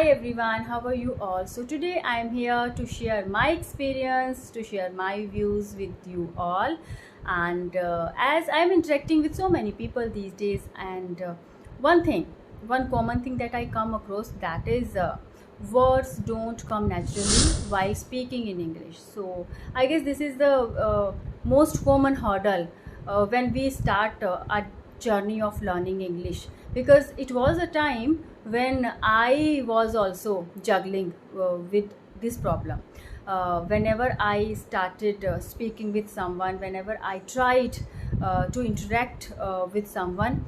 Hi everyone, how are you all? So today I am here to share my experience, to share my views with you all. And as I am interacting with so many people these days, and one common thing that I come across, that is words don't come naturally while speaking in English. So I guess this is the most common hurdle when we start a journey of learning English, because it was a time when I was also juggling with this problem. Whenever I started speaking with someone, whenever I tried to interact with someone,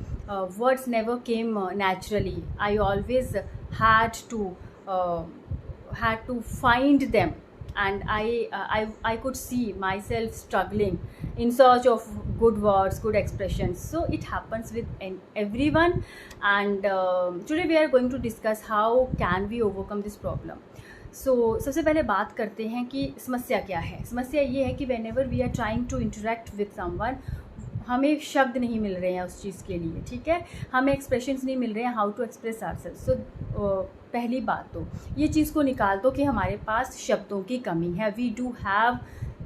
words never came naturally. I always had to uh, find them, and I could see myself struggling in search of good words, good expressions. So it happens with everyone, and today we are going to discuss how can we overcome this problem. सो सबसे पहले बात करते हैं कि समस्या क्या है. समस्या ये है कि whenever we are trying to interact with someone, हमें शब्द नहीं मिल रहे हैं उस चीज़ के लिए, ठीक है, हमें एक्सप्रेशंस नहीं मिल रहे हैं हाउ टू एक्सप्रेस आवरसेल्व्स. सो पहली बात तो ये चीज़ को निकाल दो कि हमारे पास शब्दों की कमी है. We do have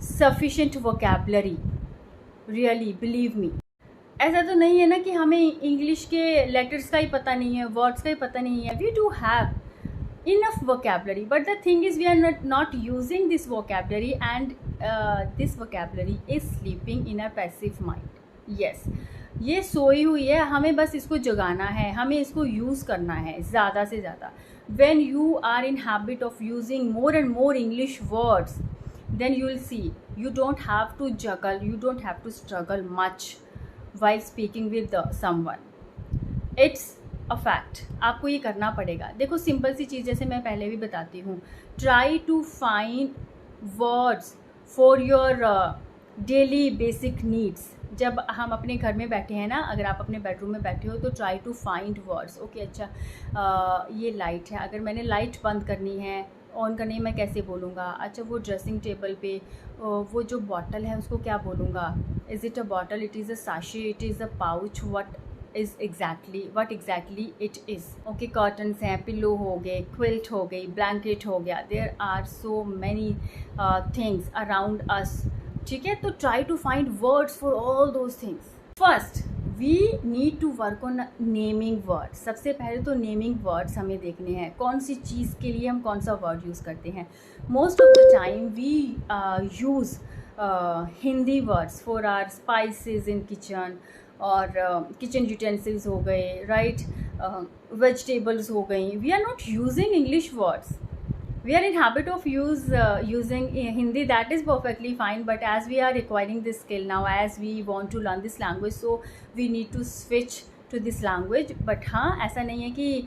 sufficient vocabulary, really believe me. ऐसा तो नहीं है ना कि हमें इंग्लिश के लेटर्स का ही पता नहीं है, वर्ड्स का ही पता नहीं है. We do have enough vocabulary, but the thing is we are not using this vocabulary, and this vocabulary is sleeping in our passive mind. Yes, ये सोई हुई है, हमें बस इसको जगाना है, हमें इसको यूज़ करना है ज़्यादा से ज़्यादा. when you are in habit of using more and more English words, then you will see you don't have to juggle, you don't have to struggle much while speaking with someone. It's a fact. आपको ये करना पड़ेगा. देखो, simple सी चीज़, जैसे मैं पहले भी बताती हूँ, try to find words for your daily basic needs. जब हम अपने घर में बैठे हैं ना, अगर आप अपने बेडरूम में बैठे हो तो try to find words. Okay, अच्छा ये लाइट है, अगर मैंने लाइट बंद करनी है, ऑन करनी है, मैं कैसे बोलूँगा. अच्छा, वो ड्रेसिंग टेबल पे वो जो बॉटल है उसको क्या बोलूँगा. Is it a bottle, it is a sachet, it is a pouch, what exactly it is. Okay, curtains हैं, पिल्लो हो गए, क्विल्ट हो गई, ब्लैंकेट हो गया. There are so many things around us, ठीक है. तो try to find words for all those things. First we need to work on naming words. सबसे पहले तो नेमिंग वर्ड्स हमें देखने हैं, कौन सी चीज़ के लिए हम कौन सा वर्ड यूज़ करते हैं. Most of the time we use Hindi words for our spices in kitchen, और किचन यूटेंसिल्स हो गए, राइट, वेजिटेबल्स हो गई. We are not using English words. We are in habit of using Hindi. That is perfectly fine, but as we are requiring this skill now, as we want to learn this language, so we need to switch to this language. But हाँ, ऐसा नहीं है कि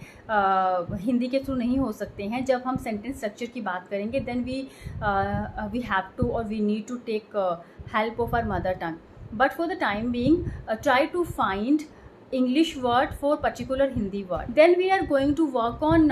हिंदी के through नहीं हो सकते हैं. जब हम सेंटेंस स्ट्रक्चर की बात करेंगे, देन वी हैव टू, और we need to take help of our mother tongue. But for the time being, try to find English word for particular Hindi word. Then we are going to work on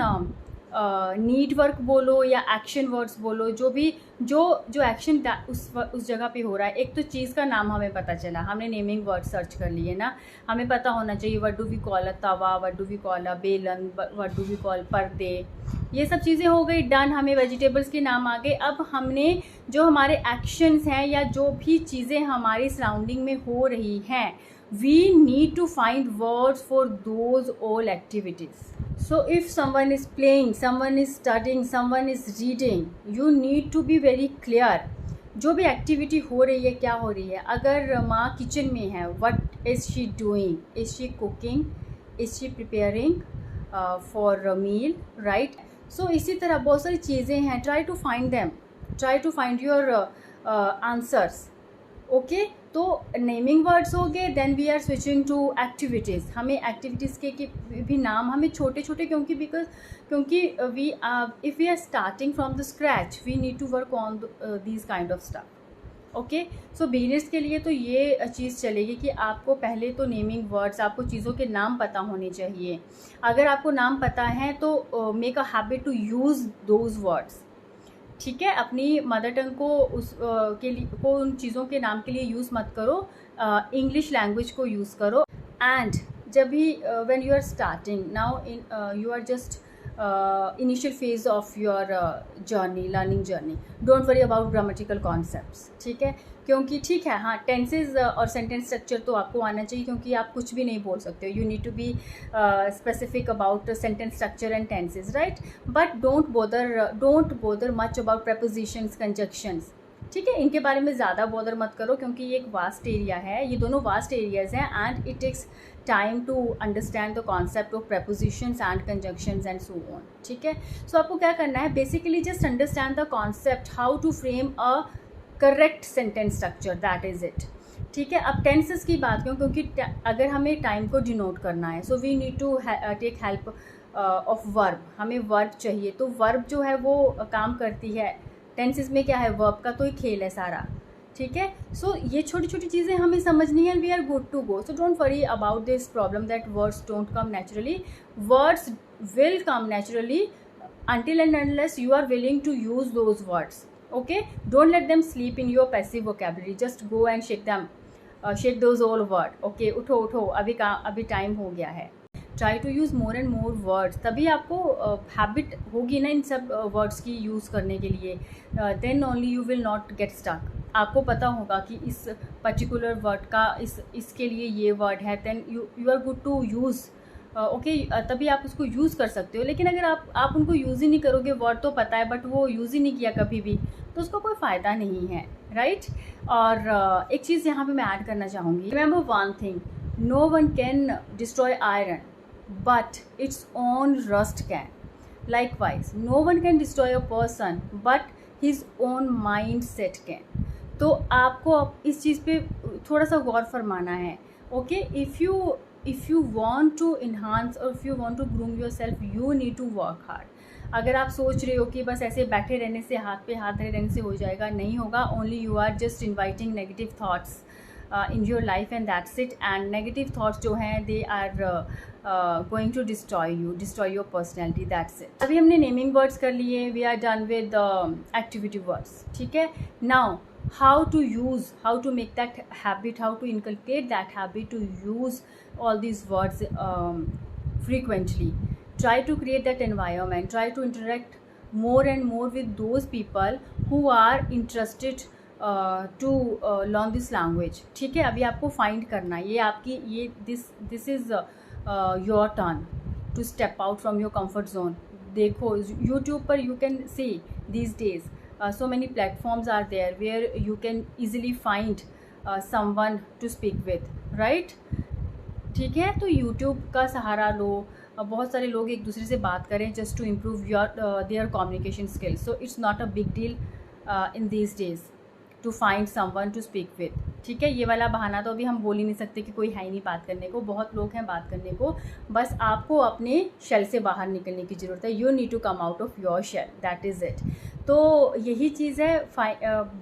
need work बोलो या action words बोलो, जो भी जो action उस जगह पे हो रहा है. एक तो चीज़ का नाम हमें पता चला, हमने नेमिंग वर्ड सर्च कर लिए ना. हमें पता होना चाहिए what do we call a Tawa, what do we call a बेलन, what do we call पर्दे. ये सब चीज़ें हो गई डन. हमें वेजिटेबल्स के नाम आ गए. अब हमने जो हमारे एक्शंस हैं या जो भी चीज़ें हमारी सराउंडिंग में हो रही हैं, we need to find words for those all activities. So if someone is playing, someone is studying, someone is reading, you need to be very clear. जो भी एक्टिविटी हो रही है, क्या हो रही है. अगर माँ किचन में है, what is she doing, is she cooking, is she preparing for a meal, right. So इसी तरह बहुत सारी चीज़ें हैं. Try to find them, try to find your answers. Okay, तो नेमिंग वर्ड्स हो गए. Then we are switching to activities. हमें एक्टिविटीज़ के भी नाम हमें छोटे छोटे, क्योंकि we if we are starting from the scratch, we need to work on these kind of stuff. Okay, so beginners के लिए तो ये चीज़ चलेगी कि आपको पहले तो नेमिंग वर्ड्स, आपको चीज़ों के नाम पता होने चाहिए. अगर आपको नाम पता है तो make a habit to use those words, ठीक है. अपनी मदर टंग को के लिए उन चीज़ों के नाम के लिए यूज़ मत करो, इंग्लिश लैंग्वेज को यूज़ करो. एंड जब भी when you are starting now in, you are just initial phase of your journey, learning journey. Don't worry about grammatical concepts, ठीक है, क्योंकि ठीक है हाँ टेंसेज और सेंटेंस स्ट्रक्चर तो आपको आना चाहिए, क्योंकि आप कुछ भी नहीं बोल सकते हो. You need to be specific about sentence structure and tenses, right. But don't bother much about prepositions, conjunctions, ठीक है. इनके बारे में ज़्यादा बॉदर मत करो, क्योंकि ये एक वास्ट एरिया है, ये दोनों वास्ट एरियाज़ हैं, and it takes time to understand the concept of prepositions and conjunctions and so on, ठीक है. सो आपको क्या करना है, basically just understand the concept, how to frame a correct sentence structure, that is it, ठीक है. अब tenses की बात करूँ, क्योंकि अगर हमें टाइम को डिनोट करना है, so we need to take help of verb. हमें वर्ब चाहिए, तो वर्ब जो है वो काम करती है. टेंसेस में क्या है, वर्ब का तो ही खेल है सारा, ठीक है. सो ये छोटी छोटी चीज़ें हमें समझनी है, we are good to go. So don't worry about this problem that words don't come naturally. Words will come naturally until and unless you are willing to use those words. Okay, don't let them sleep in your passive vocabulary. Just go and shake them, shake those old word. Okay, उठो अभी time हो गया है. Try to use more and more words, तभी आपको habit होगी ना इन सब वर्ड्स की यूज़ करने के लिए. Then only you will not get stuck. आपको पता होगा कि इस पर्टिकुलर वर्ड का इसके लिए ये वर्ड है, then you are good to use. Okay, तभी आप उसको यूज़ कर सकते हो. लेकिन अगर आप उनको यूज़ ही नहीं करोगे, वर्ड तो पता है बट वो यूज़ ही नहीं किया कभी भी, तो उसका कोई फ़ायदा नहीं है, राइट. और एक चीज़ यहाँ पे मैं ऐड करना चाहूँगी. Remember one thing, no one can destroy iron but its own rust can. Likewise, no one can destroy a person but his own mindset can. तो आपको अब इस चीज़ पे थोड़ा सा गौर फरमाना है. Okay, if you want to enhance or if you want to groom yourself, you need to work hard. अगर आप सोच रहे हो कि बस ऐसे बैठे रहने से, हाथ पे हाथ धरे रहने से हो जाएगा, नहीं होगा. Only you are just inviting negative thoughts in your life and that's it. And negative thoughts जो हैं they are going to destroy your personality, that's it. अभी हमने naming words कर लिए, we are done with activity words, ठीक है. Now how to make that habit, how to inculcate that habit to use all these words frequently. Try to create that environment, try to interact more and more with those people who are interested to learn this language, ठीक है. अभी आपको find करना है, ये आपकी ये this is your turn to step out from your comfort zone. देखो यूट्यूब पर you can see these days so many platforms are there where you can easily find someone to speak with, right, ठीक है. तो YouTube का सहारा लो. बहुत सारे लोग एक दूसरे से बात करें just to improve your there communication skills. So it's not a big deal in these days to find someone to speak with, ठीक है. ये वाला बहाना तो अभी हम बोल ही नहीं सकते कि कोई है ही नहीं बात करने को. बहुत लोग हैं बात करने को, बस आपको अपने शेल से बाहर निकलने की ज़रूरत है. You need to come out of your shell, that is it. तो यही चीज़ है.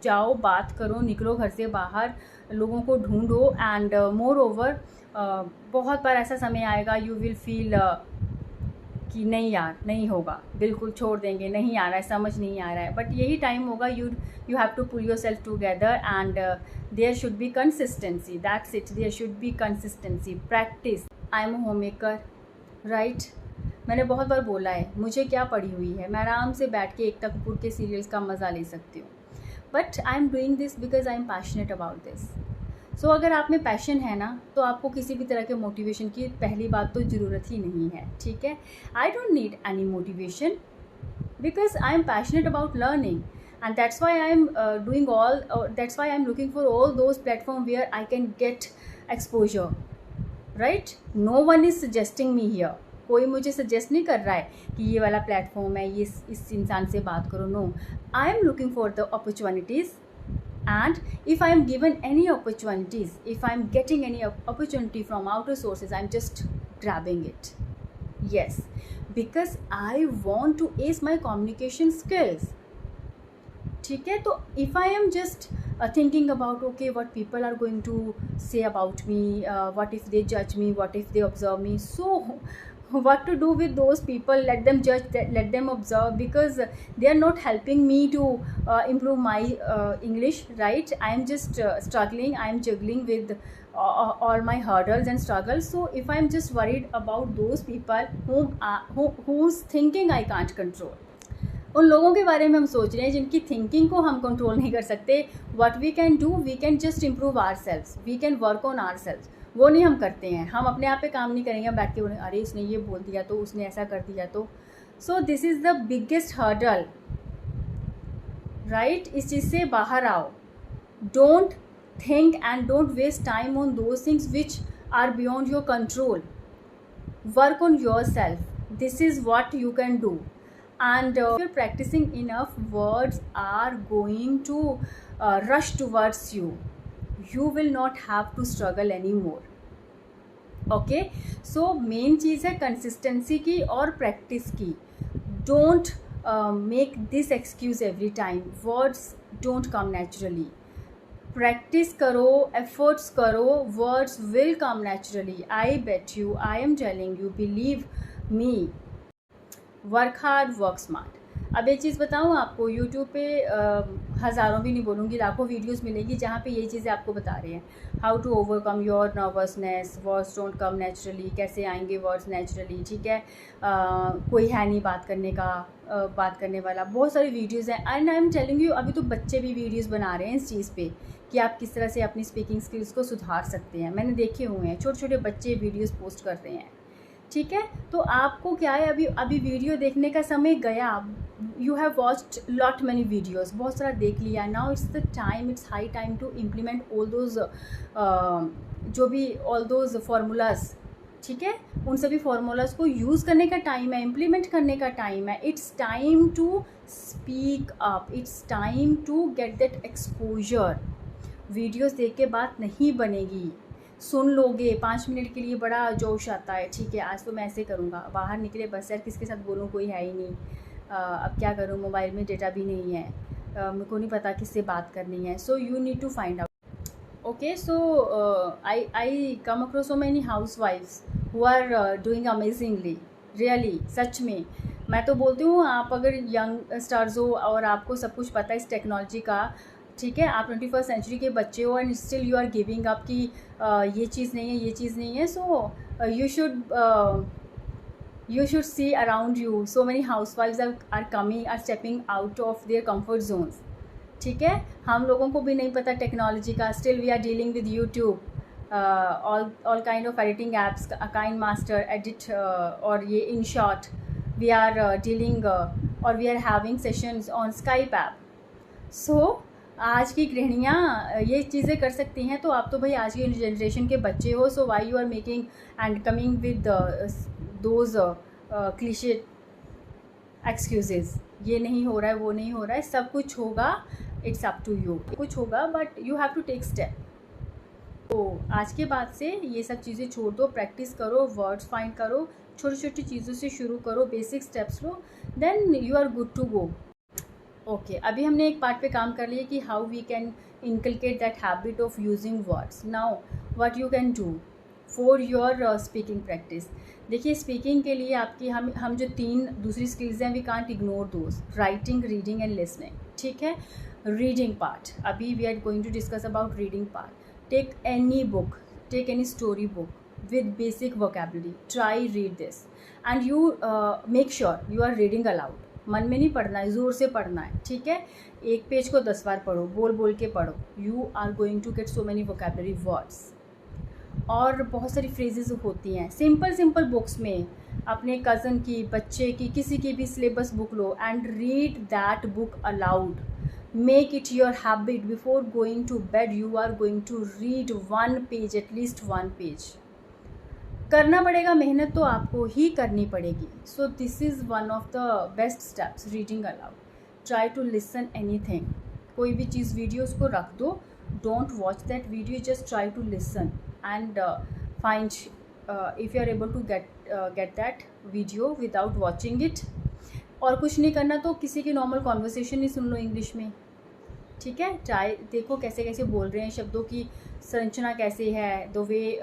जाओ, बात करो, निकलो घर से बाहर, लोगों को ढूंढो. एंड मोर ओवर बहुत बार ऐसा समय आएगा यू विल फील कि नहीं यार, नहीं होगा, बिल्कुल छोड़ देंगे, नहीं आ रहा है, समझ नहीं आ रहा है. बट यही टाइम होगा, you have to pull yourself together and there should be consistency, that's it. There should be consistency, practice. I am home maker, right. मैंने बहुत बार बोला है, मुझे क्या पड़ी हुई है, मैं आराम से बैठ के एकता कपूर के सीरियल्स का मज़ा ले सकती हूँ. But I am doing this because I am passionate about this. So अगर आप में पैशन है ना, तो आपको किसी भी तरह के मोटिवेशन की पहली बात तो ज़रूरत ही नहीं है, ठीक है. I don't need any motivation because I am passionate about learning, and that's why I'm that's why I'm looking for all those platforms where I can get exposure, right. No one is suggesting me here. कोई मुझे suggest नहीं कर रहा है कि ये वाला platform है, ये इस इंसान से बात करो. No, I am looking for the opportunities. And if I am given any opportunities, if I am getting any opportunity from outer sources, I am just grabbing it. Yes, because I want to ace my communication skills. ठीक है. तो if I am just thinking about okay, what people are going to say about me, what if they judge me, what if they observe me, so what to do with those people. Let them judge, let them observe, because they are not helping me to improve my English, right? I am just struggling, I am juggling with all my hurdles and struggles. So if I am just worried about those people whose thinking I can't control, उन लोगों के बारे में हम सोच रहे हैं जिनकी थिंकिंग को हम कंट्रोल नहीं कर सकते, what we can do, we can just improve ourselves, we can work on ourselves. वो नहीं हम करते हैं, हम अपने आप पे काम नहीं करेंगे, बैठ के बोलें अरे इसने ये बोल दिया तो, उसने ऐसा कर दिया तो. So this is the biggest hurdle, right? इस चीज़ से बाहर आओ. Don't think and don't waste time on those things which are beyond your control. Work on yourself. This is what you can do. And if you're practicing enough, words are going to rush towards you. You will not have to struggle anymore. Okay, so main चीज़ है consistency की और practice की. Don't make this excuse every time. Words don't come naturally. Practice करो, efforts करो, words will come naturally. I bet you, I am telling you, believe me. Work hard, work smart. अब एक चीज़ बताऊँ आपको, YouTube पे हज़ारों भी नहीं बोलूँगी, लाखों वीडियोस मिलेगी जहाँ पे ये चीज़ें आपको बता रहे हैं. How to overcome your nervousness, words don't come naturally, कैसे आएंगे वर्ड्स नेचुरली, ठीक है. कोई है नहीं बात करने का, बात करने वाला. बहुत सारी वीडियोज़ हैं. And I am telling you, अभी तो बच्चे भी वीडियोज़ बना रहे हैं इस चीज़ पे कि आप किस तरह से अपनी स्पीकिंग स्किल्स को सुधार सकते हैं. मैंने देखे हुए हैं, छोटे छोटे बच्चे वीडियोज़ पोस्ट करते हैं, ठीक है. तो आपको क्या है, अभी वीडियो देखने का समय गया. You have watched lot many videos, बहुत सारा देख लिया. Now it's the time, it's high time to implement all those, जो भी ऑल दोज फार्मूलाज, ठीक है. उन सभी फार्मूलाज को यूज़ करने का टाइम है, इम्प्लीमेंट करने का टाइम है. It's time to speak up, it's time to get that exposure. Videos देख के बात नहीं बनेगी. सुन लोगे 5 मिनट के लिए, बड़ा जोश आता है, ठीक है आज तो मैं ऐसे करूँगा, बाहर निकले बस यार किसके साथ बोलूँ, कोई है ही नहीं, अब क्या करूँ, मोबाइल में डेटा भी नहीं है, मेरे को नहीं पता किससे बात करनी है. So you need to find out. Okay, so I come across so many house wives who are doing amazingly, really, सच में. मैं तो बोलती हूँ, आप अगर यंग स्टार्स हो और आपको सब कुछ पता है इस टेक्नोलॉजी का, ठीक है, आप 21st सेंचुरी के बच्चे हो and still you are giving up कि ये चीज़ नहीं है, ये चीज़ नहीं है. सो you should see around you, so many housewives are coming, are stepping out of their comfort zones, ठीक है. हम लोगों को भी नहीं पता टेक्नोलॉजी का, still we are dealing with YouTube, all kind of editing apps, KineMaster, Edit, और ये InShot, we are dealing or we are having sessions on Skype app. So आज की गृहिणियाँ ये चीज़ें कर सकती हैं, तो आप तो भाई आज की जनरेशन के बच्चे हो. So why you are making and coming with those cliche excuses. ये नहीं हो रहा है, वो नहीं हो रहा है, सब कुछ होगा, इट्स अप टू यू. कुछ होगा but you have to take step. तो आज के बाद से ये सब चीज़ें छोड़ दो, प्रैक्टिस करो, वर्ड्स फाइंड करो, छोटी छोटी चीज़ों से शुरू करो, बेसिक स्टेप्स लो, then you are good to go. Okay, अभी हमने एक पार्ट पे काम कर लिया कि how we can inculcate that habit of using words. Now what you can do for your speaking practice. देखिए, स्पीकिंग के लिए आपकी हम जो 3 दूसरी स्किल्स हैं, we can't ignore those, writing, reading and listening, ठीक है. रीडिंग पार्ट, अभी we are going to discuss about reading part. Take any book, take any story book with basic vocabulary, try read this and you make sure you are reading aloud. मन में नहीं पढ़ना है, ज़ोर से पढ़ना है, ठीक है. एक पेज को 10 बार पढ़ो, बोल बोल के पढ़ो. You are going to get so many vocabulary words. और बहुत सारी फ्रेजेस होती हैं सिंपल बुक्स में. अपने कज़न की, बच्चे की, किसी की भी सिलेबस बुक लो and read that book aloud. Make it your habit. Before going to bed you are going to read 1 page, at least 1 page. करना पड़ेगा, मेहनत तो आपको ही करनी पड़ेगी. So this is one of the best steps, reading aloud. Try to listen anything. कोई भी चीज़, वीडियोज़ को रख दो, don't watch that video, just try to listen and find if you are able to get that video without watching it. और कुछ नहीं करना तो किसी की नॉर्मल कॉन्वर्सेशन ही सुन लो इंग्लिश में, ठीक है. ट्राई, देखो कैसे कैसे बोल रहे हैं, शब्दों की संरचना कैसे है, the way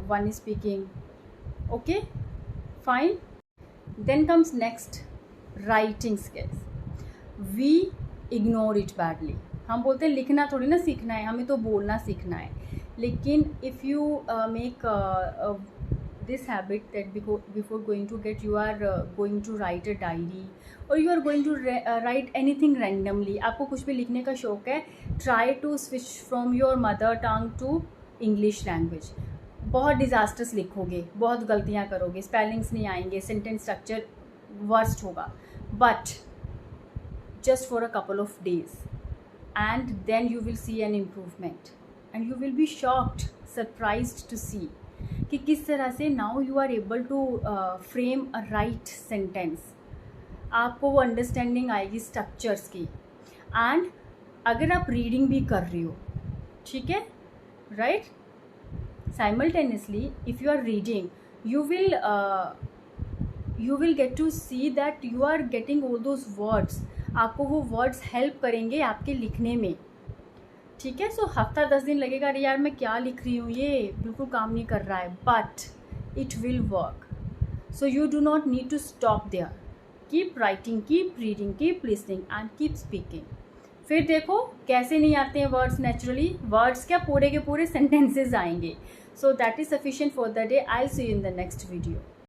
one is speaking. Okay, Fine. Then comes next, writing skills. We ignore it badly. हम बोलते हैं लिखना थोड़ी ना सीखना है, हमें तो बोलना सीखना है. लेकिन if you make this habit that before going to get, you are going to write a diary or you are going to write anything randomly. आपको कुछ भी लिखने का शौक है, try to switch from your mother tongue to English language. बहुत disasters लिखोगे, बहुत गलतियाँ करोगे, स्पेलिंग्स नहीं आएंगे, सेंटेंस स्ट्रक्चर वर्स्ट होगा, but just for a couple of days and then you will see an improvement and you will be shocked, surprised to see कि किस तरह से now you are able to frame a right sentence. आपको वो understanding आएगी structures की. And अगर आप रीडिंग भी कर रही हो, ठीक है, right, simultaneously if you are reading you will get to see that you are getting all those words. आपको वो वर्ड्स हेल्प करेंगे आपके लिखने में, ठीक है. सो हफ्ता 10 दिन लगेगा, अरे यार मैं क्या लिख रही हूँ, ये बिल्कुल काम नहीं कर रहा है, but it will work. So you do not need to stop there. Keep writing, keep reading, keep listening and keep speaking. फिर देखो कैसे नहीं आते हैं वर्ड्स नेचुरली, वर्ड्स क्या पूरे के पूरे सेंटेंसेज आएंगे. So that is sufficient for the day. I will see you in the next video.